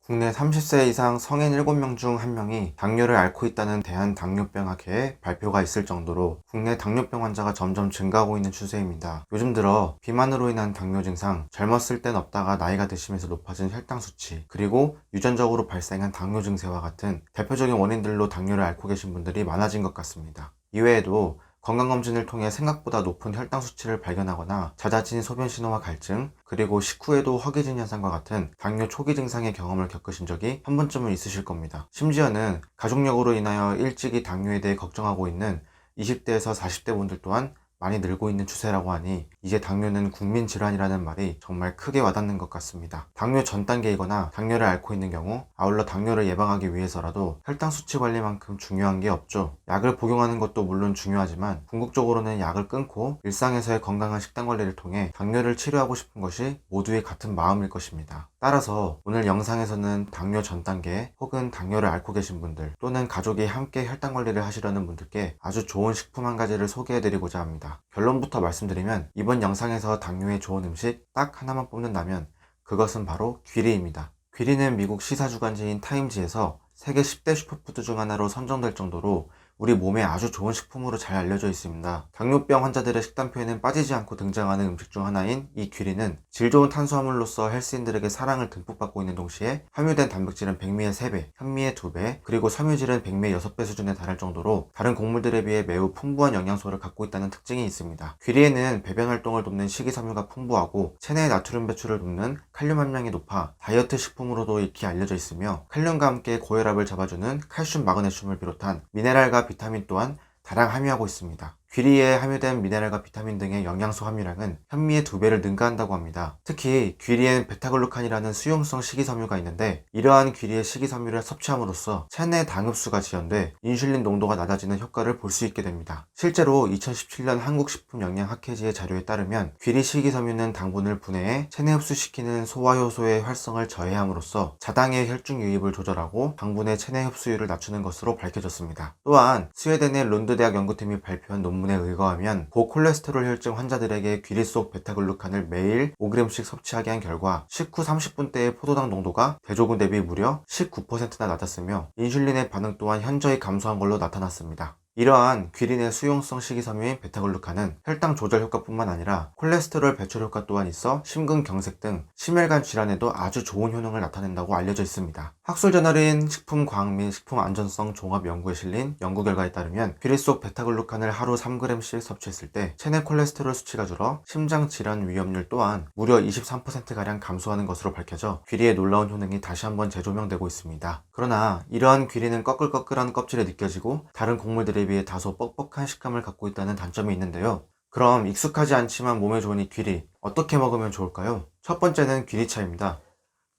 국내 30세 이상 성인 7명 중 1명이 당뇨를 앓고 있다는 대한당뇨병학회의 발표가 있을 정도로 국내 당뇨병 환자가 점점 증가하고 있는 추세입니다. 요즘 들어 비만으로 인한 당뇨 증상, 젊었을 땐 없다가 나이가 드시면서 높아진 혈당 수치, 그리고 유전적으로 발생한 당뇨 증세와 같은 대표적인 원인들로 당뇨를 앓고 계신 분들이 많아진 것 같습니다. 이외에도 건강검진을 통해 생각보다 높은 혈당 수치를 발견하거나 잦아진 소변 신호와 갈증, 그리고 식후에도 허기진 현상과 같은 당뇨 초기 증상의 경험을 겪으신 적이 한 번쯤은 있으실 겁니다. 심지어는 가족력으로 인하여 일찍이 당뇨에 대해 걱정하고 있는 20대에서 40대 분들 또한 많이 늘고 있는 추세라고 하니 이제 당뇨는 국민질환이라는 말이 정말 크게 와닿는 것 같습니다. 당뇨 전 단계이거나 당뇨를 앓고 있는 경우 아울러 당뇨를 예방하기 위해서라도 혈당 수치 관리만큼 중요한 게 없죠. 약을 복용하는 것도 물론 중요하지만 궁극적으로는 약을 끊고 일상에서의 건강한 식단 관리를 통해 당뇨를 치료하고 싶은 것이 모두의 같은 마음일 것입니다. 따라서 오늘 영상에서는 당뇨 전 단계 혹은 당뇨를 앓고 계신 분들 또는 가족이 함께 혈당 관리를 하시려는 분들께 아주 좋은 식품 한 가지를 소개해드리고자 합니다. 결론부터 말씀드리면 이번 영상에서 당뇨에 좋은 음식 딱 하나만 뽑는다면 그것은 바로 귀리입니다. 귀리는 미국 시사주간지인 타임지에서 세계 10대 슈퍼푸드 중 하나로 선정될 정도로 우리 몸에 아주 좋은 식품으로 잘 알려져 있습니다. 당뇨병 환자들의 식단표에는 빠지지 않고 등장하는 음식 중 하나인 이 귀리는 질 좋은 탄수화물로서 헬스인들에게 사랑을 듬뿍 받고 있는 동시에 함유된 단백질은 백미의 3배, 현미의 2배, 그리고 섬유질은 백미의 6배 수준에 달할 정도로 다른 곡물들에 비해 매우 풍부한 영양소를 갖고 있다는 특징이 있습니다. 귀리에는 배변 활동을 돕는 식이섬유가 풍부하고 체내 나트륨 배출을 돕는 칼륨 함량이 높아 다이어트 식품으로도 익히 알려져 있으며 칼륨과 함께 고혈압을 잡아주는 칼슘 마그네슘을 비롯한 미네랄과 비타민 또한 다량 함유하고 있습니다. 귀리에 함유된 미네랄과 비타민 등의 영양소 함유량은 현미의 2배를 능가한다고 합니다. 특히 귀리엔 베타글루칸이라는 수용성 식이섬유가 있는데 이러한 귀리의 식이섬유를 섭취함으로써 체내 당흡수가 지연돼 인슐린 농도가 낮아지는 효과를 볼 수 있게 됩니다. 실제로 2017년 한국식품영양학회지의 자료에 따르면 귀리 식이섬유는 당분을 분해해 체내 흡수시키는 소화효소의 활성을 저해함으로써 자당의 혈중 유입을 조절하고 당분의 체내 흡수율을 낮추는 것으로 밝혀졌습니다. 또한 스웨덴의 룬드 대학 연구팀이 발표한 논문에 의거하면 고콜레스테롤 혈증 환자들에게 귀리 속 베타글루칸을 매일 5g씩 섭취하게 한 결과 식후 30분 대의 포도당 농도가 대조군 대비 무려 19%나 낮았으며 인슐린의 반응 또한 현저히 감소한 걸로 나타났습니다. 이러한 귀린의 수용성 식이섬유인 베타글루칸은 혈당 조절 효과뿐만 아니라 콜레스테롤 배출 효과 또한 있어 심근경색 등 심혈관 질환에도 아주 좋은 효능을 나타낸다고 알려져 있습니다. 학술저널인 식품과학 및 식품안전성 종합연구에 실린 연구 결과에 따르면 귀리 속 베타글루칸을 하루 3g씩 섭취했을 때 체내 콜레스테롤 수치가 줄어 심장질환 위험률 또한 무려 23%가량 감소하는 것으로 밝혀져 귀리의 놀라운 효능이 다시 한번 재조명되고 있습니다. 그러나 이러한 귀리는 꺼끌꺼끌한 껍질에 느껴지고 다른 곡물들에 비해 다소 뻑뻑한 식감을 갖고 있다는 단점이 있는데요. 그럼 익숙하지 않지만 몸에 좋은 이 귀리 어떻게 먹으면 좋을까요? 첫 번째는 귀리차입니다.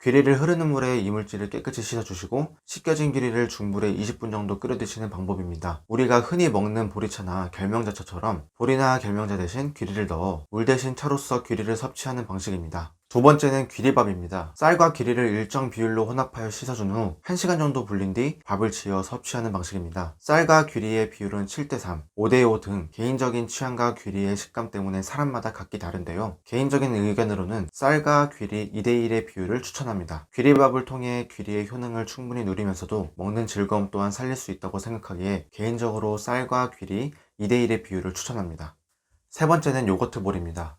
귀리를 흐르는 물에 이물질을 깨끗이 씻어주시고 씻겨진 귀리를 중불에 20분 정도 끓여 드시는 방법입니다. 우리가 흔히 먹는 보리차나 결명자차처럼 보리나 결명자 대신 귀리를 넣어 물 대신 차로써 귀리를 섭취하는 방식입니다. 두 번째는 귀리밥입니다. 쌀과 귀리를 일정 비율로 혼합하여 씻어준 후 1시간 정도 불린 뒤 밥을 지어 섭취하는 방식입니다. 쌀과 귀리의 비율은 7대3, 5대5 등 개인적인 취향과 귀리의 식감 때문에 사람마다 각기 다른데요. 개인적인 의견으로는 쌀과 귀리 2대1의 비율을 추천합니다. 귀리밥을 통해 귀리의 효능을 충분히 누리면서도 먹는 즐거움 또한 살릴 수 있다고 생각하기에 개인적으로 쌀과 귀리 2대1의 비율을 추천합니다. 세 번째는 요거트볼입니다.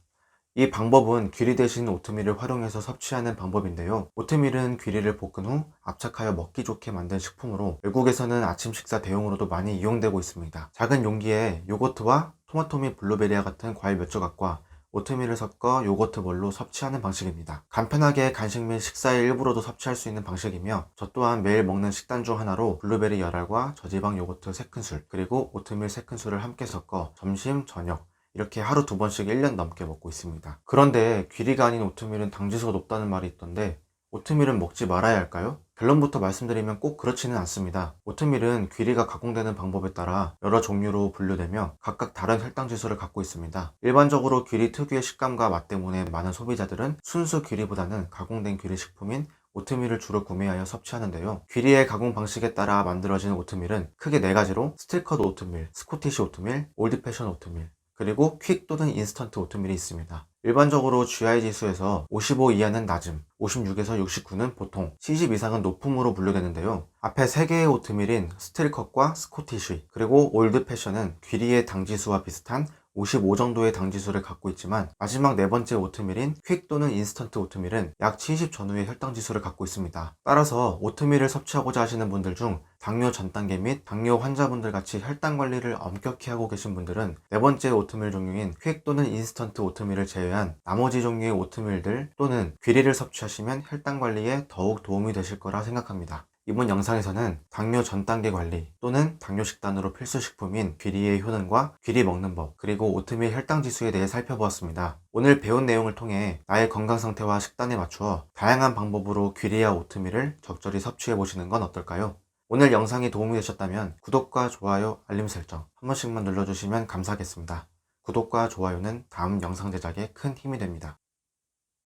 이 방법은 귀리 대신 오트밀을 활용해서 섭취하는 방법인데요. 오트밀은 귀리를 볶은 후 압착하여 먹기 좋게 만든 식품으로 외국에서는 아침 식사 대용으로도 많이 이용되고 있습니다. 작은 용기에 요거트와 토마토 및 블루베리와 같은 과일 몇 조각과 오트밀을 섞어 요거트볼로 섭취하는 방식입니다. 간편하게 간식 및 식사의 일부로도 섭취할 수 있는 방식이며 저 또한 매일 먹는 식단 중 하나로 블루베리 열알과 저지방 요거트 3큰술 그리고 오트밀 3큰술을 함께 섞어 점심, 저녁 이렇게 하루 2번씩 1년 넘게 먹고 있습니다. 그런데 귀리가 아닌 오트밀은 당지수가 높다는 말이 있던데 오트밀은 먹지 말아야 할까요? 결론부터 말씀드리면 꼭 그렇지는 않습니다. 오트밀은 귀리가 가공되는 방법에 따라 여러 종류로 분류되며 각각 다른 혈당 지수를 갖고 있습니다. 일반적으로 귀리 특유의 식감과 맛 때문에 많은 소비자들은 순수 귀리보다는 가공된 귀리 식품인 오트밀을 주로 구매하여 섭취하는데요. 귀리의 가공 방식에 따라 만들어진 오트밀은 크게 4가지로 스틸컷 오트밀, 스코티시 오트밀, 올드 패션 오트밀, 그리고 퀵 또는 인스턴트 오트밀이 있습니다. 일반적으로 GI 지수에서 55 이하는 낮음, 56에서 69는 보통, 70 이상은 높음으로 분류되는데요. 앞에 3개의 오트밀인 스틸컷과 스코티쉬, 그리고 올드 패션은 귀리의 당지수와 비슷한 55 정도의 당지수를 갖고 있지만 마지막 네 번째 오트밀인 퀵 또는 인스턴트 오트밀은 약 70 전후의 혈당지수를 갖고 있습니다. 따라서 오트밀을 섭취하고자 하시는 분들 중 당뇨 전 단계 및 당뇨 환자분들 같이 혈당 관리를 엄격히 하고 계신 분들은 네 번째 오트밀 종류인 퀵 또는 인스턴트 오트밀을 제외한 나머지 종류의 오트밀들 또는 귀리를 섭취하시면 혈당 관리에 더욱 도움이 되실 거라 생각합니다. 이번 영상에서는 당뇨 전 단계 관리 또는 당뇨 식단으로 필수 식품인 귀리의 효능과 귀리 먹는 법, 그리고 오트밀 혈당 지수에 대해 살펴보았습니다. 오늘 배운 내용을 통해 나의 건강 상태와 식단에 맞추어 다양한 방법으로 귀리와 오트밀을 적절히 섭취해 보시는 건 어떨까요? 오늘 영상이 도움이 되셨다면 구독과 좋아요, 알림 설정 한 번씩만 눌러주시면 감사하겠습니다. 구독과 좋아요는 다음 영상 제작에 큰 힘이 됩니다.